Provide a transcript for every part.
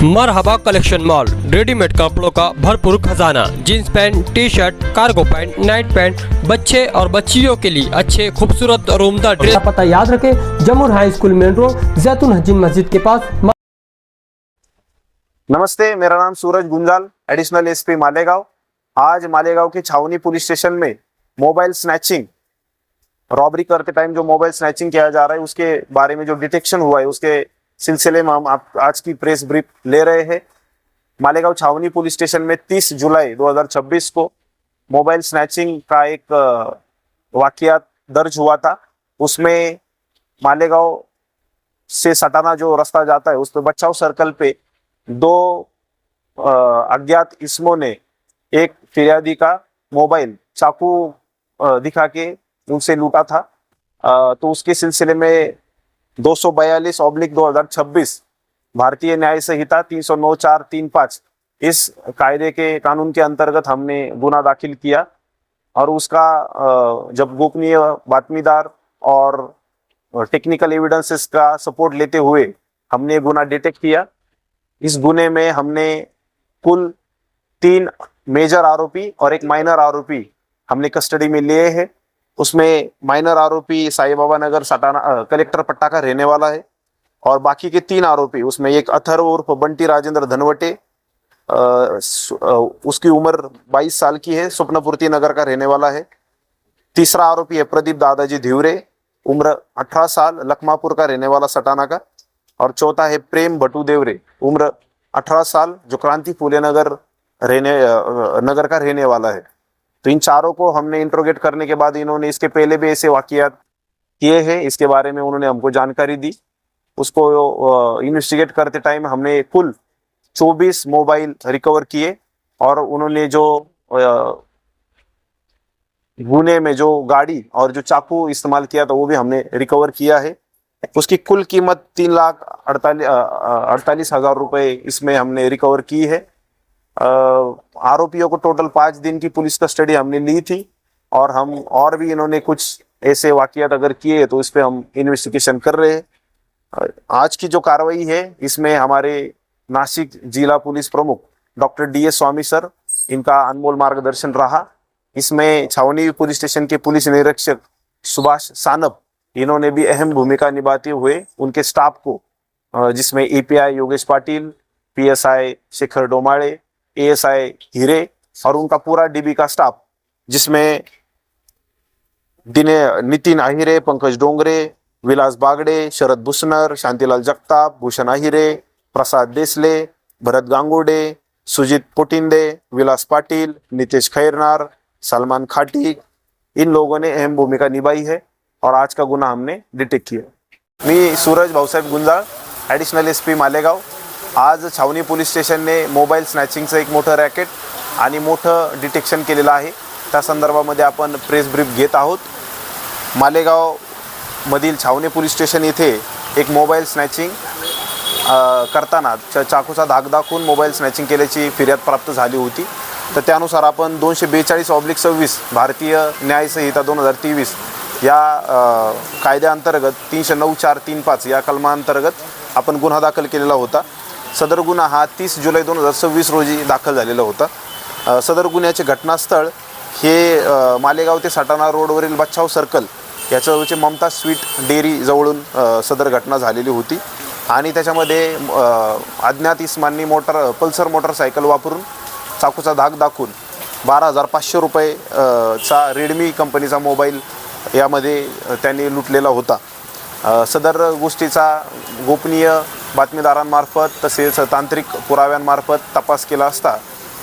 मरहबा collection mall, readymade कपड़ों का भरपूर खजाना। Jeans pant, T shirt, cargo pant, Knight pant, बच्चे और बच्चियों के लिए अच्छे खूबसूरत और उम्दा ड्रेस। पता याद रखें, जमुर हाई स्कूल मेन रोड, जैतून हजीन मस्जिद के पास। नमस्ते, मेरा नाम सूरज गुंजाल, एडिशनल एसपी मालेगांव। आज मालेगांव के छावनी पुलिस स्टेशन में मोबाइल स्नैचिंग, रॉबरी करते टाइम जो मोबाइल स्नैचिंग किया जा रहा है उसके बारे में जो डिटेक्शन हुआ है उसके सिलसिले में हम आज की प्रेस ब्रीफ ले रहे हैं। मालेगांव छावनी पुलिस स्टेशन में 30 जुलाई 2026 को मोबाइल स्नैचिंग का एक वाकया दर्ज हुआ था। उसमें मालेगांव से सटाना जो रास्ता जाता है उस पर बचाव सर्कल पे दो अज्ञात इसमों ने एक फिरियादी का मोबाइल चाकू दिखा के उनसे लूटा था। तो उसके सिलसिले में 242/2026 भारतीय न्याय संहिता 309(4)(3)(5) इस कायदे के कानून के अंतर्गत हमने गुना दाखिल किया। और उसका जब गोपनीय बातमीदार और टेक्निकल एविडेंसेस का सपोर्ट लेते हुए हमने गुना डिटेक्ट किया। इस गुने में हमने कुल 3 मेजर आरोपी और एक माइनर आरोपी हमने कस्टडी में लिए हैं। उसमें माइनर आरोपी साई बाबा नगर सटाना कलेक्टर पट्टा का रहने वाला है और बाकी के 3 आरोपी, उसमें एक अथर्व उर्फ बंटी राजेंद्र धनवटे, उसकी उम्र 22 साल की है, स्वप्नपूर्ति नगर का रहने वाला है। तीसरा आरोपी है प्रदीप दादाजी धिवरे, उम्र 18 साल, लखमापुर का रहने वाला सटाना का। और चौथा है प्रेम भटू देवरे, उम्र 18 साल, जो क्रांति फूले नगर का रहने वाला है। तो इन चारों को हमने इंट्रोगेट करने के बाद इन्होंने इसके पहले भी ऐसे वाकयात किए हैं, इसके बारे में उन्होंने हमको जानकारी दी। उसको इन्वेस्टिगेट करते टाइम हमने कुल 24 मोबाइल रिकवर किए और उन्होंने जो गुने में जो गाड़ी और जो चाकू इस्तेमाल किया था वो भी हमने रिकवर किया है। उसकी कुल कीमत 3,48,000 रुपए इसमें हमने रिकवर की है। आरोपियों को टोटल 5 दिन की पुलिस कस्टडी हमने ली थी और हम और भी इन्होंने कुछ ऐसे वाकयात अगर किए तो इस पे हम इन्वेस्टिगेशन कर रहे हैं। आज की जो कार्रवाई है इसमें हमारे नासिक जिला पुलिस प्रमुख डॉक्टर DS स्वामी सर, इनका अनमोल मार्गदर्शन रहा। इसमें छावनी पुलिस स्टेशन के पुलिस निरीक्षक सुभाष सानप, इन्होंने भी अहम भूमिका निभाते हुए उनके स्टाफ को, जिसमें API Yogesh Patil, PSI Shekhar Domale, ASI हीरे और उनका पूरा DB का स्टाफ, जिसमें नितिन आहिरे, पंकज डोंगरे, विलास बागड़े, शरद भुसनर, शांतिलाल जगताप, भूषण आहिरे, प्रसाद देसले, भरत गांगुर्डे, सुजीत पोटिंदे, विलास पाटिल, नितेश खैरनार, सलमान खाटी, इन लोगों ने अहम भूमिका निभाई है और आज का गुना हमने डिटेक्ट किया। मी सूरज भाऊसाहेब गुंजाळ, ॲडिशनल SP मालेगाव। आज छावनी पोलीस स्टेशनने मोबाईल स्नॅचिंगचं एक मोठं रॅकेट आणि मोठं डिटेक्शन केलेलं आहे। त्या संदर्भामध्ये आपण प्रेस ब्रीफ घेत आहोत। मालेगावमधील छावनी पोलीस स्टेशन येथे एक मोबाईल स्नॅचिंग करताना चाकूचा धाक दाखवून मोबाईल स्नॅचिंग केल्याची फिर्याद प्राप्त झाली होती। तर त्यानुसार आपण 242/26 भारतीय न्याय संहिता 2023 या कायद्याअंतर्गत 309(4)(3)(5) या कलमांतर्गत आपण गुन्हा दाखल केलेला होता। सदर गुन्हा हा 30 जुलै 2026 रोजी दाखल झालेला होता। सदर गुन्ह्याचे घटनास्थळ हे मालेगाव ते सटाणा रोडवरील बचाव सर्कल याच्यावरचे ममता स्वीट डेअरी जवळून सदर घटना झालेली होती आणि त्याच्यामध्ये अज्ञात इसमांनी पल्सर मोटरसायकल वापरून चाकूचा धाक दाखवून 12,500 रुपये चा रेडमी कंपनीचा मोबाईल यामध्ये त्यांनी लुटलेला होता। सदर गोष्टीचा गोपनीय बातमीदारांमार्फत तसेच तांत्रिक पुराव्यांमार्फत तपास केला असता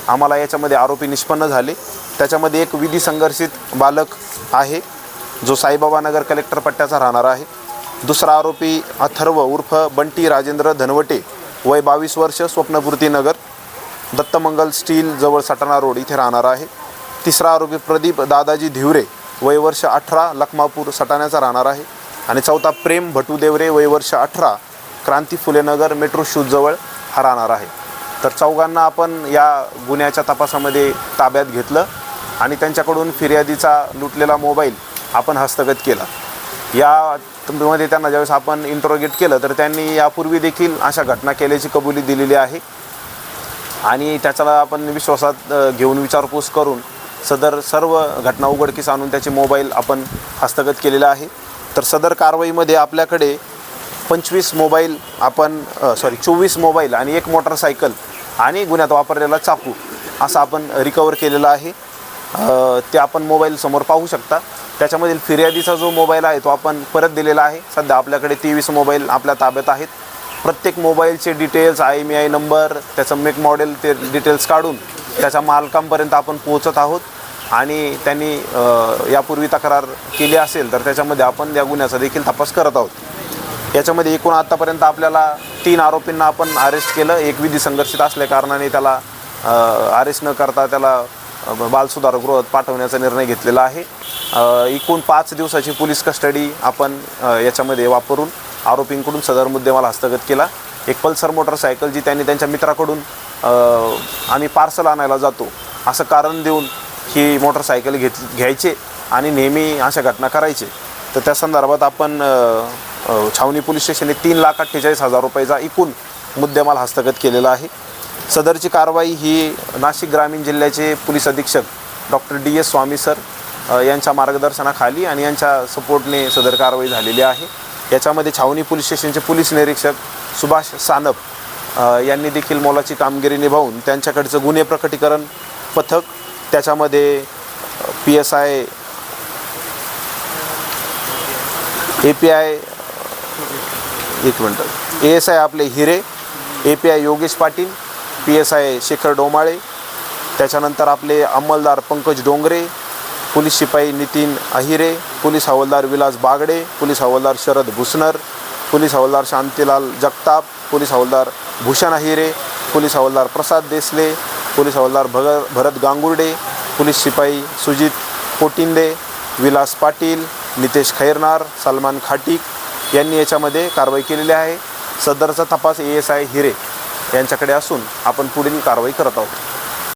आम्हाला याच्यामध्ये आरोपी निष्पन्न झाले। त्याच्यामध्ये एक विधी संघर्षित बालक आहे जो साईबाबा नगर कलेक्टर पट्ट्याचा राहणार आहे। दुसरा आरोपी अथर्व उर्फ बंटी राजेंद्र धनवटे, वय 22 वर्ष, स्वप्नपूर्ती नगर, दत्तमंगल स्टील जवळ सटाणा रोड इथे राहणार आहे। तिसरा आरोपी प्रदीप दादाजी धिवरे, वय वर्ष 18, लखमापूर सटाण्याचा राहणार आहे। आणि चौथा प्रेम भटू देवरे, वय वर्ष 18, क्रांती फुले नगर मेट्रो शूज जवळ हा राहणार आहे। तर चौघांना आपण या गुन्ह्याच्या तपासामध्ये ताब्यात घेतलं आणि त्यांच्याकडून फिर्यादीचा लुटलेला मोबाईल आपण हस्तगत केला। यामध्ये त्यांना ज्यावेळेस आपण इंट्रोगेट केलं तर त्यांनी यापूर्वी देखील अशा घटना केल्याची कबुली दिलेली आहे आणि त्याच्याला आपण विश्वासात घेऊन विचारपूस करून सदर सर्व घटना उघडकीस आणून त्याचे मोबाईल आपण हस्तगत केलेला आहे. तर सदर कारवाईमध्ये आपल्याकडे 24 मोबाईल आणि 1 मोटरसायकल आणि गुन्ह्यात वापरलेला चाकू असं आपण रिकवर केलेला आहे. ते आपण मोबाईल समोर पाहू शकता. त्याच्यामधील फिर्यादीचा जो मोबाईल आहे तो आपण परत दिलेला आहे. सध्या आपल्याकडे 23 मोबाईल आपल्या ताब्यात आहेत. प्रत्येक मोबाईलचे डिटेल्स, IMEI नंबर, त्याचं मेक मॉडेल ते डिटेल्स काढून त्याच्या मालकांपर्यंत आपण पोहोचत आहोत आणि त्यांनी यापूर्वी तक्रार केली असेल तर त्याच्यामध्ये आपण या गुन्ह्याचा देखील तपास करत आहोत. याच्यामध्ये एकूण आत्तापर्यंत आपल्याला 3 आरोपींना आपण अरेस्ट केलं. एक विधी संघर्षित असल्या कारणाने त्याला अरेस्ट न करता त्याला बालसुधारगृहात पाठवण्याचा निर्णय घेतलेला आहे. एकूण 5 दिवसाची पोलीस कस्टडी आपण याच्यामध्ये वापरून आरोपींकडून सदर मुद्देमाल हस्तगत केला. एक पल्सर मोटरसायकल जी त्यांनी त्यांच्या मित्राकडून आम्ही पार्सल आणायला जातो असं कारण देऊन ही मोटरसायकल घ्यायचे आणि नेहमी अशा घटना करायचे. तर त्या संदर्भात आपण छावणी पोलीस स्टेशनने 3,48,000 रुपयाचा एकूण मुद्देमाल हस्तगत केलेला आहे. सदरची कारवाई ही नाशिक ग्रामीण जिल्ह्याचे पोलीस अधीक्षक डॉक्टर DS स्वामी सर यांच्या मार्गदर्शनाखाली आणि यांच्या सपोर्टने सदर कारवाई झालेली आहे. याच्यामध्ये छावणी पोलीस स्टेशनचे पोलीस निरीक्षक सुभाष सानप यांनी देखील मोलाची कामगिरी निभावून त्यांच्याकडचं गुन्हे प्रकटीकरण पथक, त्याच्यामध्ये PSI API ASI आपले हिरे, API योगेश पाटील, PSI शेखर डोमाळे, त्याच्यानंतर आपले अंमलदार पंकज डोंगरे, पोलीस शिपाई नितीन अहिरे, पोलीस हवालदार विलास बागडे, पोलीस हवालदार शरद भुसनर, पोलीस हवालदार शांतीलाल जगताप, पोलीस हवालदार भूषण अहिरे, पोलीस हवालदार प्रसाद देसले, पोलीस हवालदार भरत गांगुर्डे, पोलीस शिपाई सुजित कोटिंदे, विलास पाटील, नितेश खैरनार, सलमान खाटीक यांनी याच्यामध्ये कारवाई केलेली आहे. सदरचा तपास ASI हिरे यांच्याकडे असून आपण पुढील कारवाई करत आहोत.